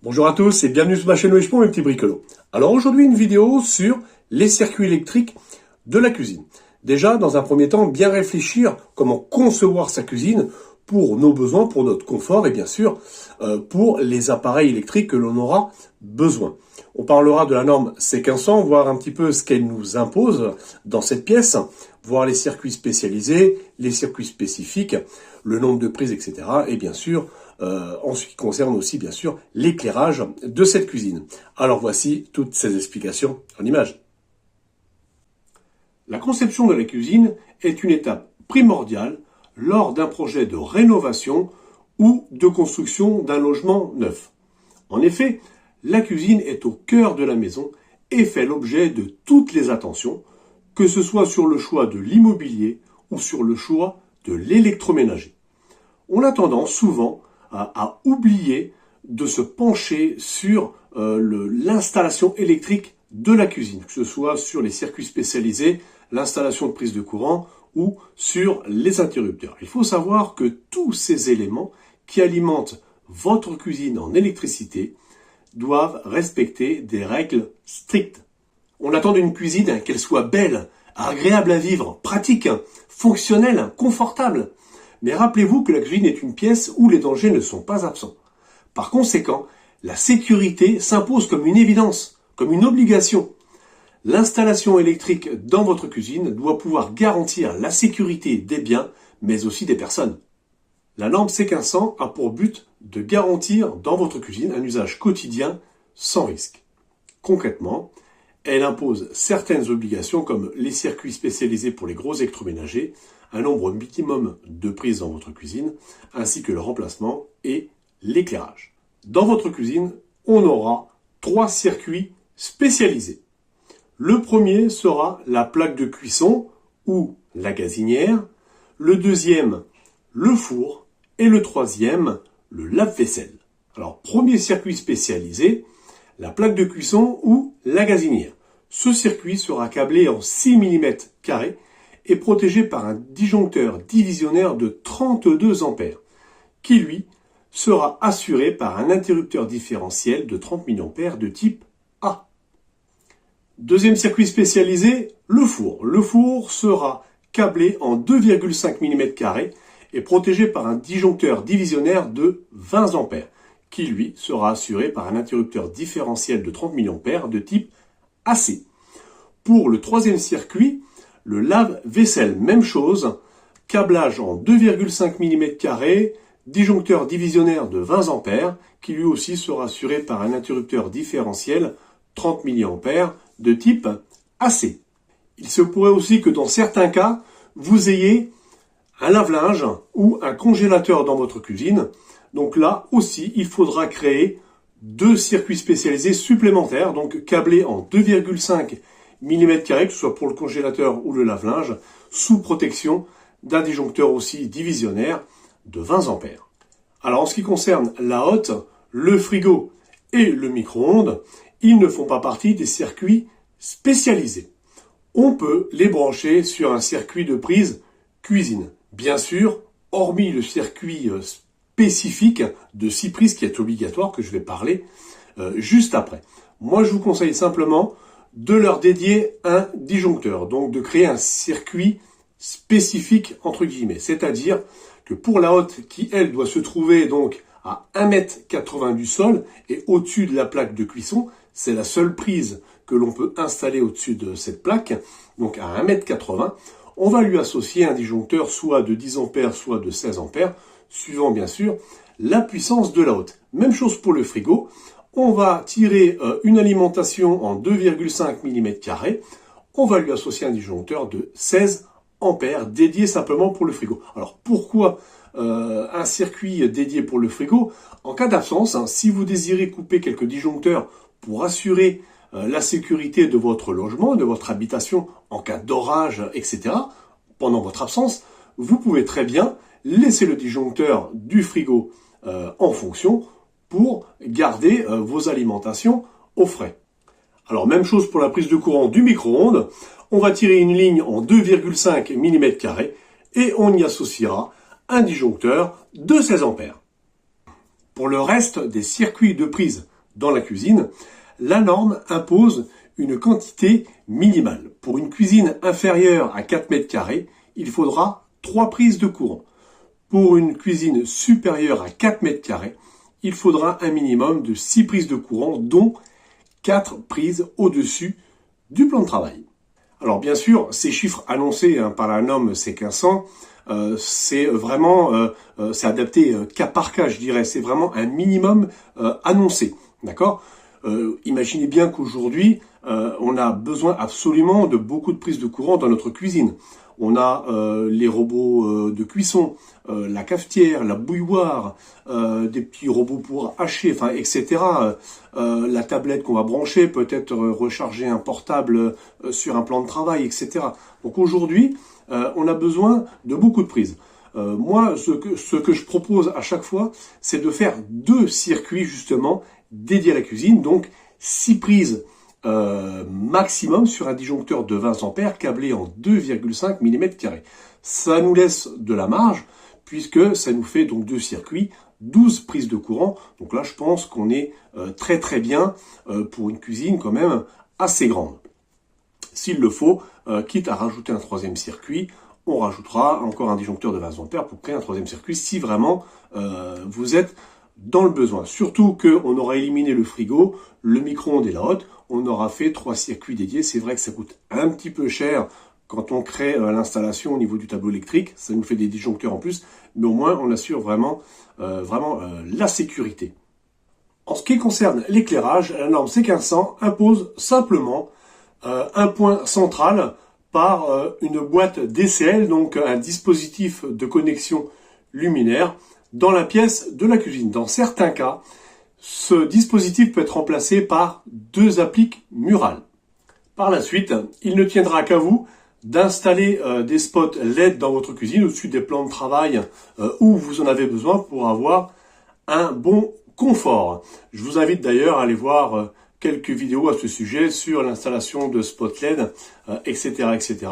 Bonjour à tous et bienvenue sur ma chaîne Weshpon, mes petits bricolos. Alors aujourd'hui une vidéo sur les circuits électriques de la cuisine. Déjà, dans un premier temps, bien réfléchir comment concevoir sa cuisine pour nos besoins, pour notre confort et bien sûr pour les appareils électriques que l'on aura besoin. On parlera de la norme C1500, voir un petit peu ce qu'elle nous impose dans cette pièce, voir les circuits spécialisés, les circuits spécifiques, le nombre de prises, etc. Et bien sûr, en ce qui concerne aussi, bien sûr, l'éclairage de cette cuisine. Alors voici toutes ces explications en images. La conception de la cuisine est une étape primordiale lors d'un projet de rénovation ou de construction d'un logement neuf. En effet, la cuisine est au cœur de la maison et fait l'objet de toutes les attentions, que ce soit sur le choix de l'immobilier ou sur le choix de l'électroménager. On a tendance souvent à oublier de se pencher sur l'installation électrique de la cuisine, que ce soit sur les circuits spécialisés, l'installation de prise de courant ou sur les interrupteurs. Il faut savoir que tous ces éléments qui alimentent votre cuisine en électricité doivent respecter des règles strictes. On attend d'une cuisine qu'elle soit belle, agréable à vivre, pratique, fonctionnelle, confortable. Mais rappelez-vous que la cuisine est une pièce où les dangers ne sont pas absents. Par conséquent, la sécurité s'impose comme une évidence, comme une obligation. L'installation électrique dans votre cuisine doit pouvoir garantir la sécurité des biens, mais aussi des personnes. La norme C1500 a pour but de garantir dans votre cuisine un usage quotidien sans risque. Concrètement, elle impose certaines obligations comme les circuits spécialisés pour les gros électroménagers, un nombre minimum de prises dans votre cuisine, ainsi que le remplacement et l'éclairage. Dans votre cuisine, on aura 3 circuits spécialisés. Le premier sera la plaque de cuisson ou la gazinière, le deuxième, le four, et le troisième, le lave-vaisselle. Alors, premier circuit spécialisé, la plaque de cuisson ou la gazinière. Ce circuit sera câblé en 6 mm carrés et protégé par un disjoncteur divisionnaire de 32 ampères, qui lui sera assuré par un interrupteur différentiel de 30 mA de type A. Deuxième circuit spécialisé, le four. Le four sera câblé en 2,5 mm carrés et protégé par un disjoncteur divisionnaire de 20 ampères, qui lui sera assuré par un interrupteur différentiel de 30 mA de type AC. Pour le troisième circuit, le lave-vaisselle, même chose, câblage en 2,5 mm carrés, disjoncteur divisionnaire de 20 ampères, qui lui aussi sera assuré par un interrupteur différentiel 30 mA de type AC. Il se pourrait aussi que dans certains cas, vous ayez un lave-linge ou un congélateur dans votre cuisine. Donc là aussi, il faudra créer 2 circuits spécialisés supplémentaires, donc câblés en 2,5 mm carrés, que ce soit pour le congélateur ou le lave-linge, sous protection d'un disjoncteur aussi divisionnaire de 20 ampères. Alors en ce qui concerne la hotte, le frigo et le micro-ondes, ils ne font pas partie des circuits spécialisés. On peut les brancher sur un circuit de prise cuisine. Bien sûr, hormis le circuit spécifique de 6 prises qui est obligatoire, que je vais parler juste après. Moi, je vous conseille simplement de leur dédier un disjoncteur, donc de créer un circuit spécifique entre guillemets, c'est-à-dire que pour la hotte qui, elle, doit se trouver donc à 1,80 m du sol et au-dessus de la plaque de cuisson, c'est la seule prise que l'on peut installer au-dessus de cette plaque, donc à 1,80 m, on va lui associer un disjoncteur soit de 10 ampères, soit de 16 ampères, suivant bien sûr la puissance de la hotte. Même chose pour le frigo, on va tirer une alimentation en 2,5 mm carrés, on va lui associer un disjoncteur de 16 ampères dédié simplement pour le frigo. Alors pourquoi un circuit dédié pour le frigo? En cas d'absence, si vous désirez couper quelques disjoncteurs pour assurer la sécurité de votre logement, de votre habitation en cas d'orage, etc., pendant votre absence, vous pouvez très bien laisser le disjoncteur du frigo en fonction pour garder vos alimentations au frais. Alors même chose pour la prise de courant du micro-ondes, on va tirer une ligne en 2,5 mm carrés et on y associera un disjoncteur de 16 ampères. Pour le reste des circuits de prise dans la cuisine, la norme impose une quantité minimale. Pour une cuisine inférieure à 4 mètres carrés, il faudra 3 prises de courant. Pour une cuisine supérieure à 4 mètres carrés, il faudra un minimum de 6 prises de courant, dont 4 prises au-dessus du plan de travail. Alors bien sûr, ces chiffres annoncés par la norme C1500, c'est vraiment, c'est adapté cas par cas, je dirais. C'est vraiment un minimum annoncé, d'accord ? Imaginez bien qu'aujourd'hui, on a besoin absolument de beaucoup de prises de courant dans notre cuisine. On a les robots de cuisson, la cafetière, la bouilloire, des petits robots pour hacher, enfin, etc. La tablette qu'on va brancher, peut-être recharger un portable sur un plan de travail, etc. Donc aujourd'hui, on a besoin de beaucoup de prises. Moi, ce que je propose à chaque fois, c'est de faire 2 circuits justement dédiés à la cuisine, donc 6 prises maximum sur un disjoncteur de 20 ampères câblé en 2,5 mm². Ça nous laisse de la marge puisque ça nous fait donc 2 circuits, 12 prises de courant. Donc là, je pense qu'on est très très bien pour une cuisine quand même assez grande. S'il le faut, quitte à rajouter un 3e circuit, on rajoutera encore un disjoncteur de 20 ampères pour créer un 3e circuit si vraiment vous êtes dans le besoin. Surtout qu'on aura éliminé le frigo, le micro-ondes et la hotte, on aura fait 3 circuits dédiés. C'est vrai que ça coûte un petit peu cher quand on crée l'installation au niveau du tableau électrique, ça nous fait des disjoncteurs en plus, mais au moins on assure vraiment, la sécurité. En ce qui concerne l'éclairage, la norme C1500 impose simplement un point central par une boîte DCL, donc un dispositif de connexion luminaire, dans la pièce de la cuisine. Dans certains cas, ce dispositif peut être remplacé par 2 appliques murales. Par la suite, il ne tiendra qu'à vous d'installer des spots LED dans votre cuisine au-dessus des plans de travail où vous en avez besoin pour avoir un bon confort. Je vous invite d'ailleurs à aller voir quelques vidéos à ce sujet sur l'installation de spots LED, etc., etc.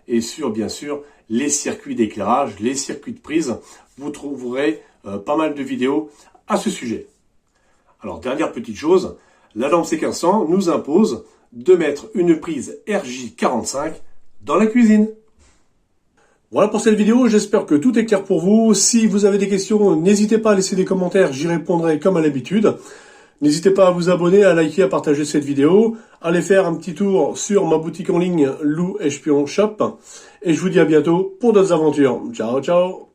et sur, bien sûr, les circuits d'éclairage, les circuits de prise. Vous trouverez pas mal de vidéos à ce sujet. Alors, dernière petite chose, la norme C1500 nous impose de mettre une prise RJ45 dans la cuisine. Voilà pour cette vidéo, j'espère que tout est clair pour vous. Si vous avez des questions, n'hésitez pas à laisser des commentaires, j'y répondrai comme à l'habitude. N'hésitez pas à vous abonner, à liker, à partager cette vidéo, à aller faire un petit tour sur ma boutique en ligne Lou Espion Shop. Et je vous dis à bientôt pour d'autres aventures. Ciao, ciao!